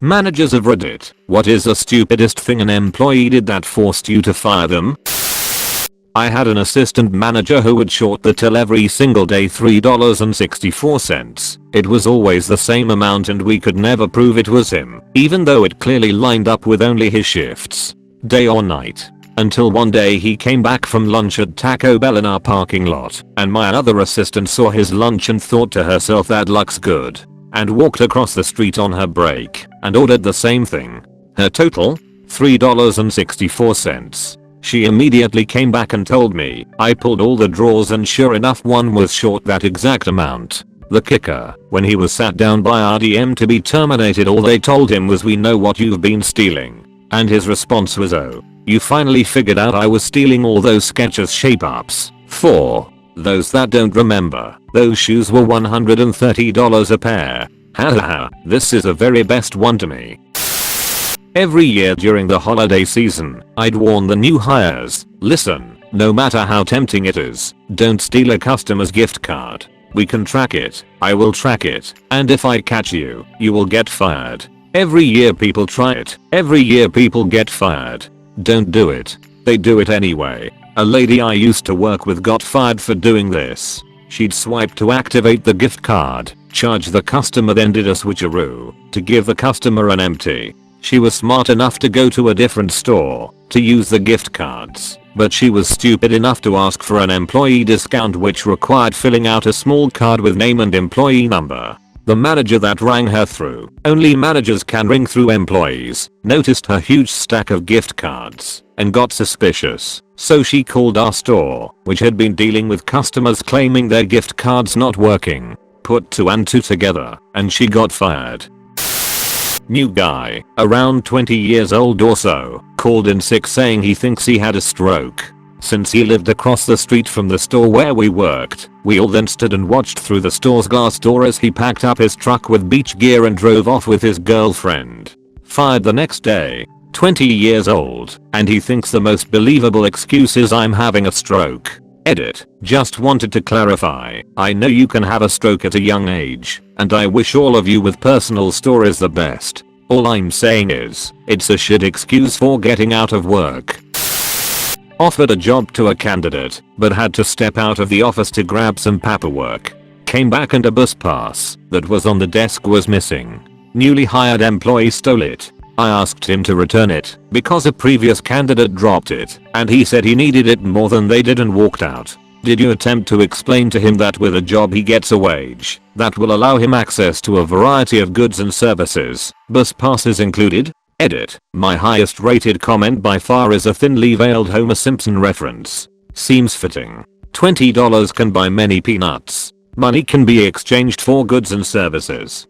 Managers of Reddit, what is the stupidest thing an employee did that forced you to fire them? I had an assistant manager who would short the till every single day $3.64. It was always the same amount and we could never prove it was him, even though it clearly lined up with only his shifts, day or night. Until one day he came back from lunch at Taco Bell in our parking lot, and my other assistant saw his lunch and thought to herself that looks good, and walked across the street on her break and ordered the same thing. Her total? $3.64. She immediately came back and told me. I pulled all the drawers and sure enough one was short that exact amount. The kicker, when he was sat down by our DM to be terminated, all they told him was, "We know what you've been stealing." And his response was, "Oh, you finally figured out I was stealing all those Skechers shape-ups." For those that don't remember, those shoes were $130 a pair. Haha, this is the very best one to me. Every year during the holiday season, I'd warn the new hires, listen, no matter how tempting it is, don't steal a customer's gift card. We can track it, I will track it, and if I catch you, you will get fired. Every year people try it, every year people get fired. Don't do it. They do it anyway. A lady I used to work with got fired for doing this. She'd swipe to activate the gift card, charge the customer, then did a switcheroo to give the customer an empty. She was smart enough to go to a different store to use the gift cards, but she was stupid enough to ask for an employee discount which required filling out a small card with name and employee number. The manager that rang her through, only managers can ring through employees, noticed her huge stack of gift cards and got suspicious. So she called our store, which had been dealing with customers claiming their gift cards not working. Put 2 and 2 together, and she got fired. New guy, around 20 years old or so, called in sick saying he thinks he had a stroke. Since he lived across the street from the store where we worked, we all then stood and watched through the store's glass door as he packed up his truck with beach gear and drove off with his girlfriend. Fired the next day. 20 years old, and he thinks the most believable excuse is, "I'm having a stroke." Edit. Just wanted to clarify, I know you can have a stroke at a young age, and I wish all of you with personal stories the best. All I'm saying is, it's a shit excuse for getting out of work. Offered a job to a candidate, but had to step out of the office to grab some paperwork. Came back and a bus pass that was on the desk was missing. Newly hired employee stole it. I asked him to return it because a previous candidate dropped it, and he said he needed it more than they did and walked out. Did you attempt to explain to him that with a job he gets a wage that will allow him access to a variety of goods and services, bus passes included? Edit. My highest rated comment by far is a thinly veiled Homer Simpson reference. Seems fitting. $20 can buy many peanuts. Money can be exchanged for goods and services.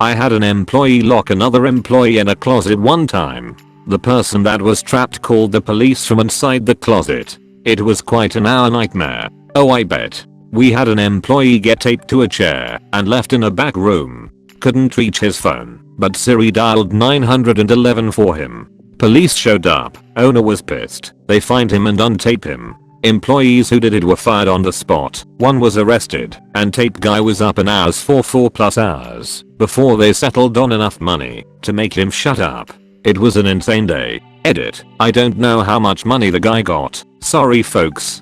I had an employee lock another employee in a closet one time. The person that was trapped called the police from inside the closet. It was quite an hour nightmare. Oh, I bet. We had an employee get taped to a chair and left in a back room. Couldn't reach his phone, but Siri dialed 911 for him. Police showed up. Owner was pissed. They find him and untape him. Employees who did it were fired on the spot. One was arrested, and tape guy was up in hours for 4+ hours before they settled on enough money to make him shut up. It was an insane day. Edit. I don't know how much money the guy got. Sorry folks.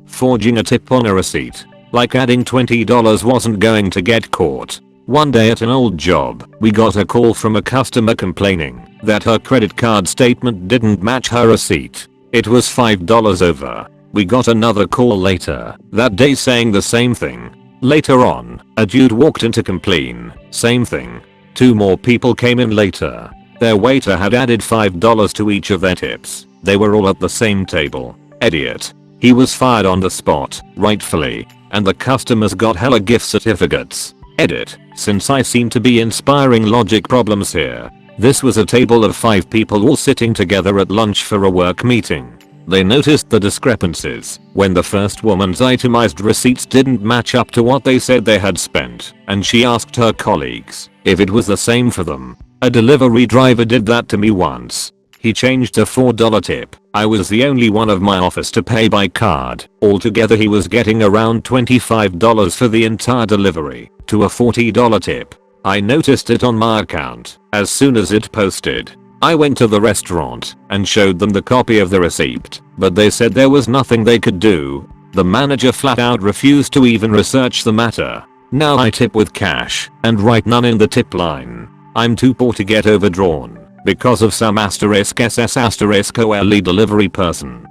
Forging a tip on a receipt. Like adding $20 wasn't going to get caught. One day at an old job, we got a call from a customer complaining that her credit card statement didn't match her receipt. It was $5 over. We got another call later that day saying the same thing. Later on, a dude walked in to complain. Same thing. 2 more people came in later. Their waiter had added $5 to each of their tips. They were all at the same table. Idiot. He was fired on the spot, rightfully, and the customers got hella gift certificates. Edit. Since I seem to be inspiring logic problems here. This was a table of 5 people all sitting together at lunch for a work meeting. They noticed the discrepancies when the first woman's itemized receipts didn't match up to what they said they had spent, and she asked her colleagues if it was the same for them. A delivery driver did that to me once. He changed a $4 tip. I was the only one of my office to pay by card. Altogether he was getting around $25 for the entire delivery to a $40 tip. I noticed it on my account as soon as it posted. I went to the restaurant and showed them the copy of the receipt, but they said there was nothing they could do. The manager flat out refused to even research the matter. Now I tip with cash and write none in the tip line. I'm too poor to get overdrawn because of some *SS**OLE delivery person.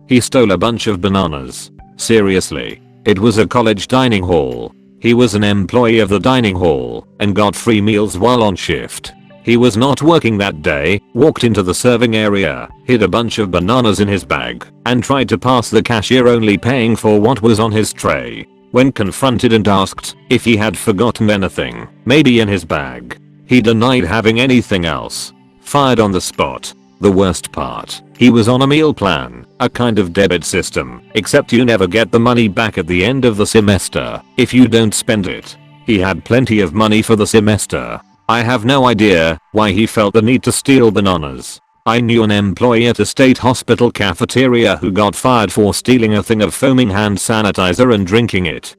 He stole a bunch of bananas. Seriously. It was a college dining hall. He was an employee of the dining hall and got free meals while on shift. He was not working that day, walked into the serving area, hid a bunch of bananas in his bag, and tried to pass the cashier, only paying for what was on his tray. When confronted and asked if he had forgotten anything, maybe in his bag, he denied having anything else. Fired on the spot. The worst part, he was on a meal plan, a kind of debit system, except you never get the money back at the end of the semester if you don't spend it. He had plenty of money for the semester. I have no idea why he felt the need to steal bananas. I knew an employee at a state hospital cafeteria who got fired for stealing a thing of foaming hand sanitizer and drinking it.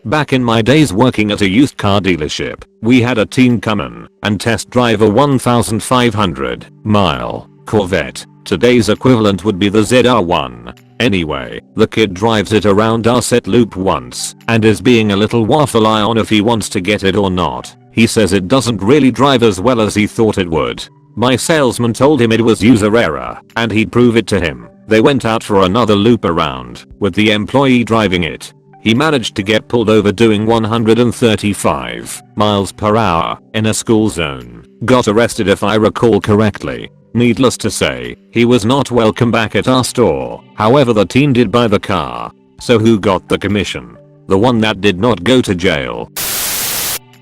Back in my days working at a used car dealership, we had a teen come in and test drive a 1,500-mile Corvette. Today's equivalent would be the ZR1. Anyway, the kid drives it around our set loop once and is being a little waffle eye on if he wants to get it or not. He says it doesn't really drive as well as he thought it would. My salesman told him it was user error and he'd prove it to him. They went out for another loop around with the employee driving it. He managed to get pulled over doing 135 miles per hour in a school zone. Got arrested if I recall correctly. Needless to say, he was not welcome back at our store. However, the teen did buy the car. So who got the commission? The one that did not go to jail.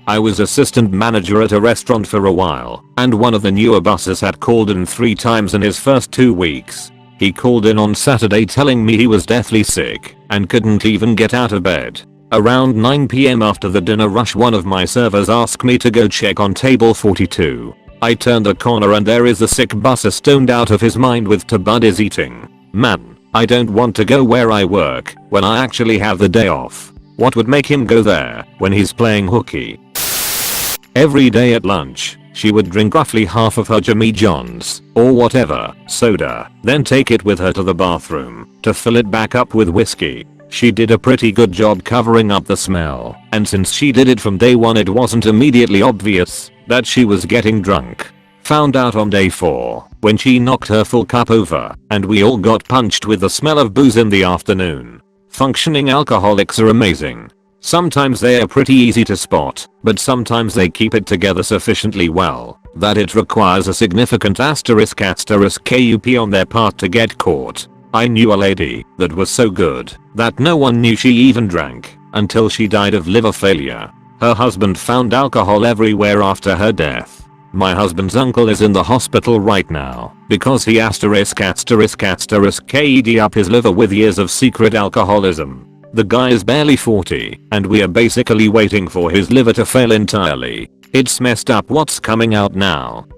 I was assistant manager at a restaurant for a while, and one of the newer bosses had called in 3 times in his first 2 weeks. He called in on Saturday telling me he was deathly sick and couldn't even get out of bed. Around 9 PM after the dinner rush, one of my servers asked me to go check on table 42. I turned the corner and there is a sick busser stoned out of his mind with 2 buddies eating. Man, I don't want to go where I work when I actually have the day off. What would make him go there when he's playing hooky? Every day at lunch, she would drink roughly half of her Jimmy John's, or whatever, soda, then take it with her to the bathroom to fill it back up with whiskey. She did a pretty good job covering up the smell, and since she did it from day one, it wasn't immediately obvious that she was getting drunk. Found out on day 4 when she knocked her full cup over and we all got punched with the smell of booze in the afternoon. Functioning alcoholics are amazing. Sometimes they are pretty easy to spot, but sometimes they keep it together sufficiently well that it requires a significant ***KUP on their part to get caught. I knew a lady that was so good that no one knew she even drank until she died of liver failure. Her husband found alcohol everywhere after her death. My husband's uncle is in the hospital right now because he ***KED up his liver with years of secret alcoholism. The guy is barely 40 and we are basically waiting for his liver to fail entirely. It's messed up what's coming out now.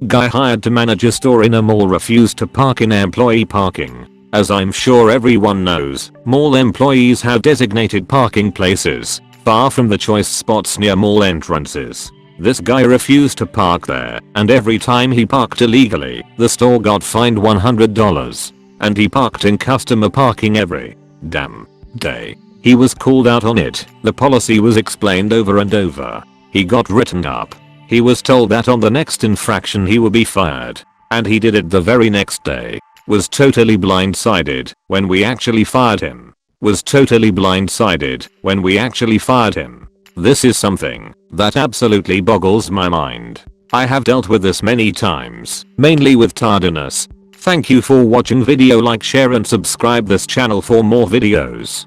Guy hired to manage a store in a mall refused to park in employee parking. As I'm sure everyone knows, mall employees have designated parking places far from the choice spots near mall entrances. This guy refused to park there, and every time he parked illegally, the store got fined $100. And he parked in customer parking every damn day. He was called out on it. The policy was explained over and over. He got written up. He was told that on the next infraction he would be fired. And he did it the very next day. Was totally blindsided when we actually fired him. Was totally blindsided when we actually fired him. This is something that absolutely boggles my mind. I have dealt with this many times, mainly with tardiness. Thank you for watching. Video, like, share and subscribe this channel for more videos.